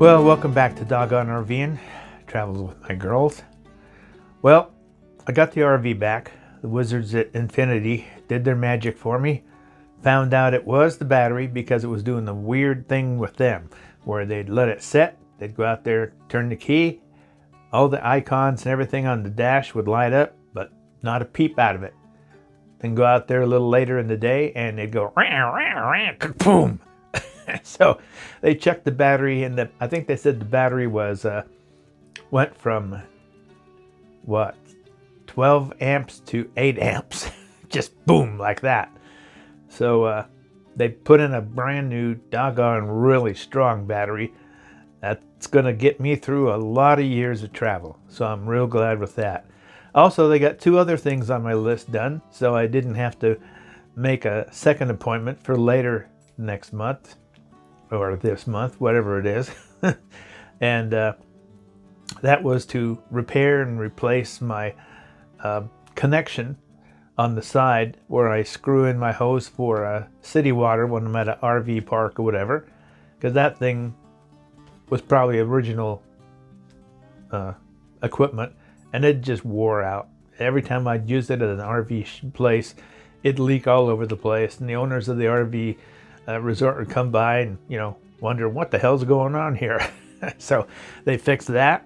Well, welcome back to Doggone RV'N, Travels with my girls. Well, I got the RV back. The wizards at Infinity did their magic for me. Found out it was the battery because it was doing the weird thing with them, where they'd let it set, they'd go out there, turn the key, all the icons and everything on the dash would light up, but not a peep out of it. Then go out there a little later in the day and they'd go, rah, rah, rah, boom. So they checked the battery, and I think they said the battery was went from what, 12 amps to 8 amps, just boom like that. So they put in a brand new doggone really strong battery that's gonna get me through a lot of years of travel. So I'm real glad with that. Also, they got 2 other things on my list done, so I didn't have to make a second appointment for later next month. Or this month, whatever it is. And that was to repair and replace my connection on the side where I screw in my hose for city water when I'm at an RV park or whatever, because that thing was probably original equipment and it just wore out. Every time I'd use it at an RV place, it'd leak all over the place, and the owners of the RV resort would come by and, wonder what the hell's going on here. So they fixed that.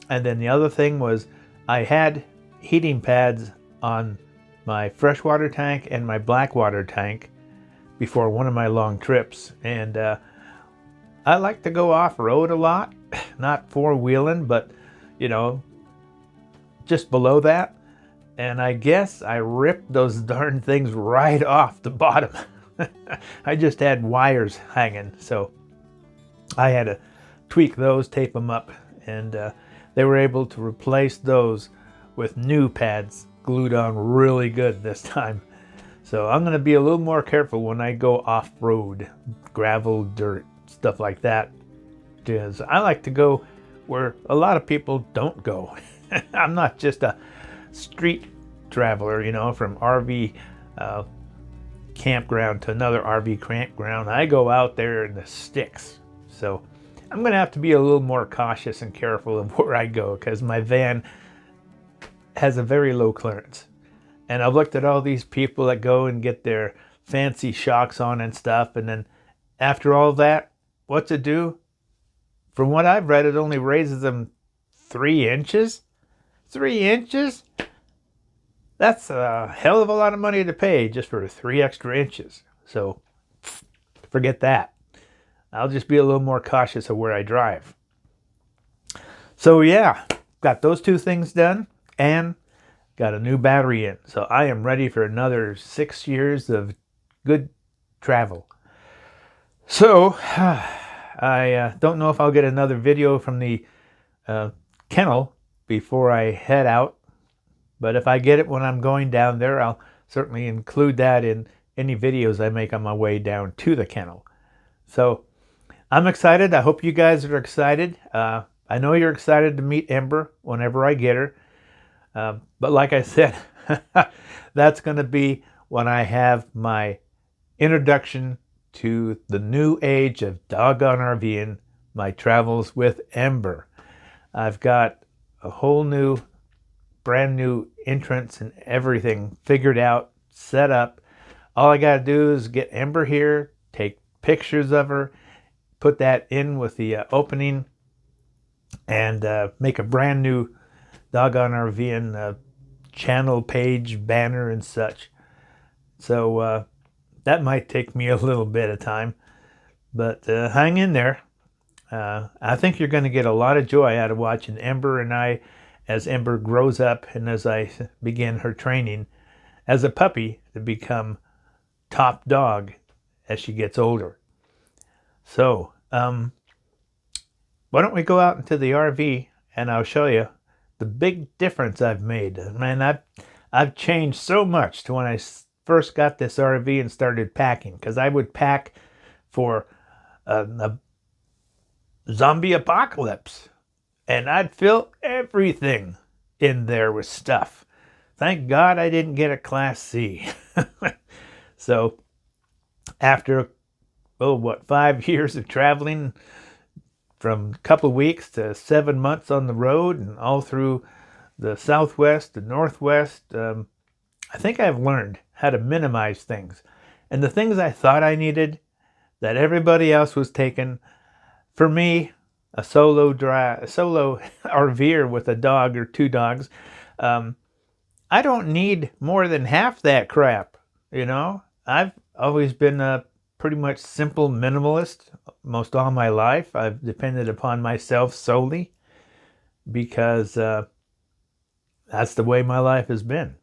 And then the other thing was I had heating pads on my freshwater tank and my blackwater tank before one of my long trips. And I like to go off-road a lot, not four-wheeling, but, just below that. And I guess I ripped those darn things right off the bottom. I just had wires hanging, so I had to tweak those, tape them up, and they were able to replace those with new pads glued on really good this time. So I'm going to be a little more careful when I go off-road, gravel, dirt, stuff like that, because I like to go where a lot of people don't go. I'm not just a street traveler, from RV campground to another RV campground. I go out there in the sticks. So I'm going to have to be a little more cautious and careful of where I go, because my van has a very low clearance. And I've looked at all these people that go and get their fancy shocks on and stuff, and then after all that, what's it do? From what I've read, it only raises them 3 inches. 3 inches? That's a hell of a lot of money to pay just for 3 extra inches. So forget that. I'll just be a little more cautious of where I drive. So yeah, got those 2 things done and got a new battery in. So I am ready for another 6 years of good travel. So I don't know if I'll get another video from the kennel before I head out. But if I get it when I'm going down there, I'll certainly include that in any videos I make on my way down to the kennel. So I'm excited. I hope you guys are excited. I know you're excited to meet Ember whenever I get her. But like I said, that's going to be when I have my introduction to the new age of Doggone RV'N, my travels with Ember. I've got a whole new brand new entrance and everything figured out, set up. All I got to do is get Ember here, take pictures of her, put that in with the opening, and make a brand new Doggone RV'N channel page, banner, and such. So that might take me a little bit of time, but hang in there. I think you're going to get a lot of joy out of watching Ember and I as Ember grows up and as I begin her training as a puppy to become top dog as she gets older. So, why don't we go out into the RV and I'll show you the big difference I've made. Man, I've changed so much to when I first got this RV and started packing, because I would pack for a zombie apocalypse. And I'd fill everything in there with stuff. Thank God I didn't get a Class C. So after 5 years of traveling, from a couple of weeks to 7 months on the road and all through the Southwest, the Northwest. I think I've learned how to minimize things. And the things I thought I needed that everybody else was taking, for me, a solo RVer with a dog or 2 dogs, I don't need more than half that crap, you know? I've always been a pretty much simple minimalist most all my life. I've depended upon myself solely because that's the way my life has been.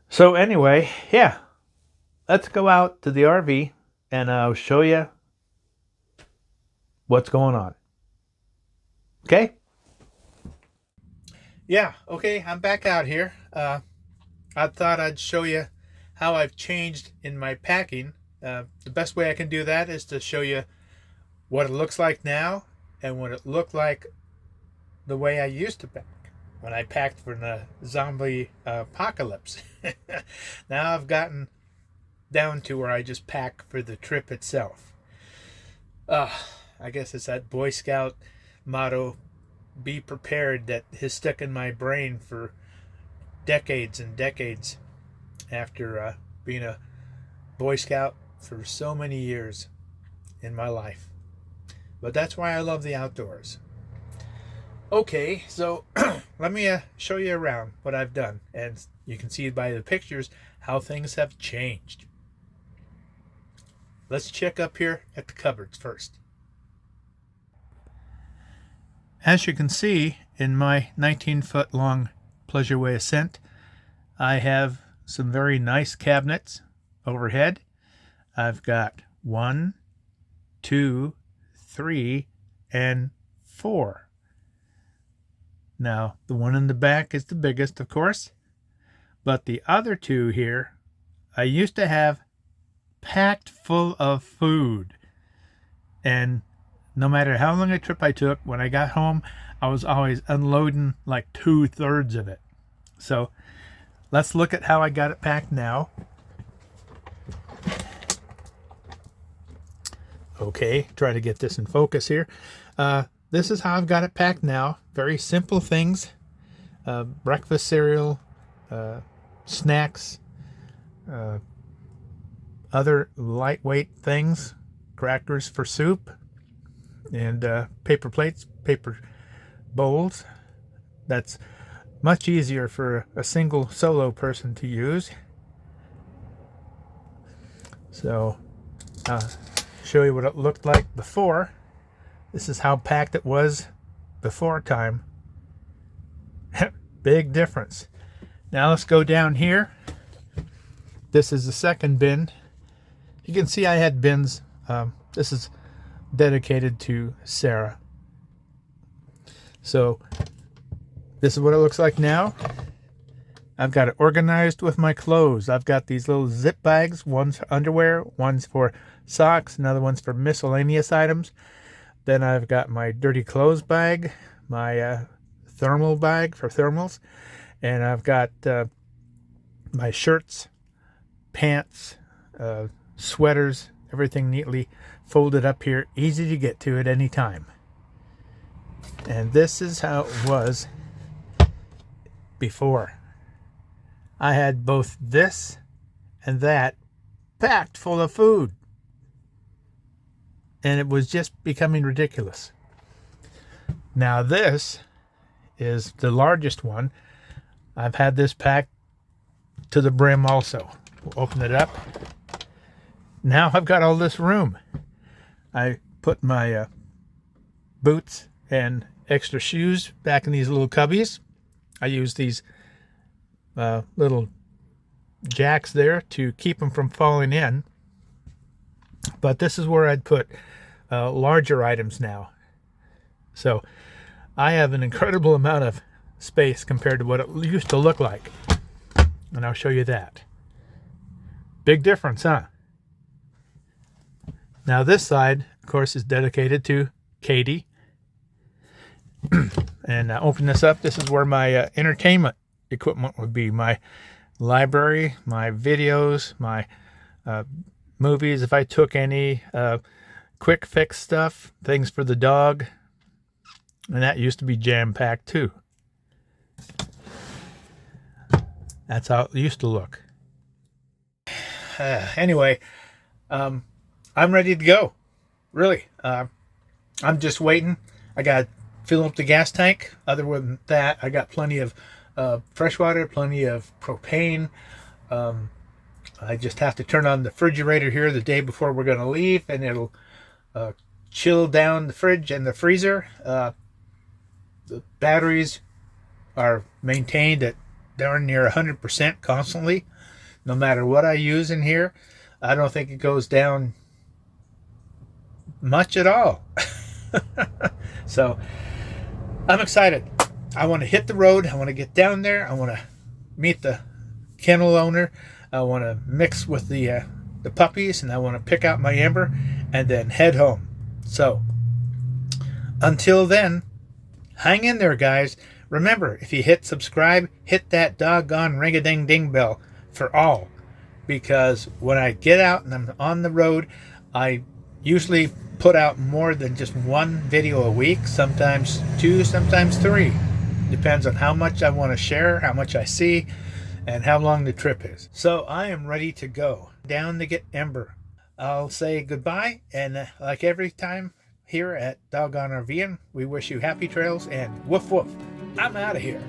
So anyway, yeah, let's go out to the RV and I'll show you what's going on. Okay? Yeah, okay, I'm back out here. I thought I'd show you how I've changed in my packing. The best way I can do that is to show you what it looks like now and what it looked like the way I used to pack when I packed for the zombie apocalypse. Now I've gotten down to where I just pack for the trip itself. I guess it's that Boy Scout motto, be prepared, that has stuck in my brain for decades and decades after being a Boy Scout for so many years in my life. But that's why I love the outdoors. Okay, so let me show you around what I've done, and you can see by the pictures how things have changed. Let's check up here at the cupboards first. As you can see in my 19-foot long Pleasureway Ascent, I have some very nice cabinets overhead. I've got 1, 2, 3, and 4. Now, the one in the back is the biggest, of course, but the other 2 here, I used to have packed full of food. And no matter how long a trip I took, when I got home, I was always unloading like 2/3 of it. So let's look at how I got it packed now. Okay, try to get this in focus here. This is how I've got it packed now. Very simple things. Breakfast cereal, snacks, other lightweight things, crackers for soup, and paper plates, paper bowls. That's much easier for a single solo person to use. So show you what it looked like before. This is how packed it was before time. Big difference. Now let's go down here. This is the second bin. You can see I had bins. This is dedicated to Sarah. So this is what it looks like now. I've got it organized with my clothes. I've got these little zip bags. One's for underwear, one's for socks, another one's for miscellaneous items. Then I've got my dirty clothes bag, my thermal bag for thermals, and I've got my shirts, pants, sweaters, everything neatly folded up here, easy to get to at any time. And this is how it was before. I had both this and that packed full of food, and it was just becoming ridiculous. Now this is the largest one. I've had this packed to the brim also. We'll open it up. Now I've got all this room. I put my boots and extra shoes back in these little cubbies. I use these little jacks there to keep them from falling in. But this is where I'd put larger items now. So I have an incredible amount of space compared to what it used to look like. And I'll show you that. Big difference, huh? Now this side, of course, is dedicated to Katie. And open this up. This is where my entertainment equipment would be. My library, my videos, my movies, if I took any, quick fix stuff, things for the dog. And that used to be jam-packed too. That's how it used to look. Anyway, I'm ready to go. Really. I'm just waiting. I got to fill up the gas tank. Other than that, I got plenty of fresh water, plenty of propane. I just have to turn on the refrigerator here the day before we're going to leave, and it'll chill down the fridge and the freezer. The batteries are maintained at darn near 100% constantly, no matter what I use in here. I don't think it goes down much at all. So I'm excited. I want to hit the road. I want to get down there. I want to meet the kennel owner. I want to mix with the puppies, and I want to pick out my Ember and then head home. So until then, hang in there, guys. Remember, if you hit subscribe, hit that doggone ring-a-ding-ding bell for all. Because when I get out and I'm on the road, I usually put out more than just one video a week, sometimes 2, sometimes 3. Depends on how much I want to share, how much I see, and how long the trip is. So I am ready to go down to get Ember. I'll say goodbye, and like every time here at DGRVN, we wish you happy trails, and woof woof. I'm out of here.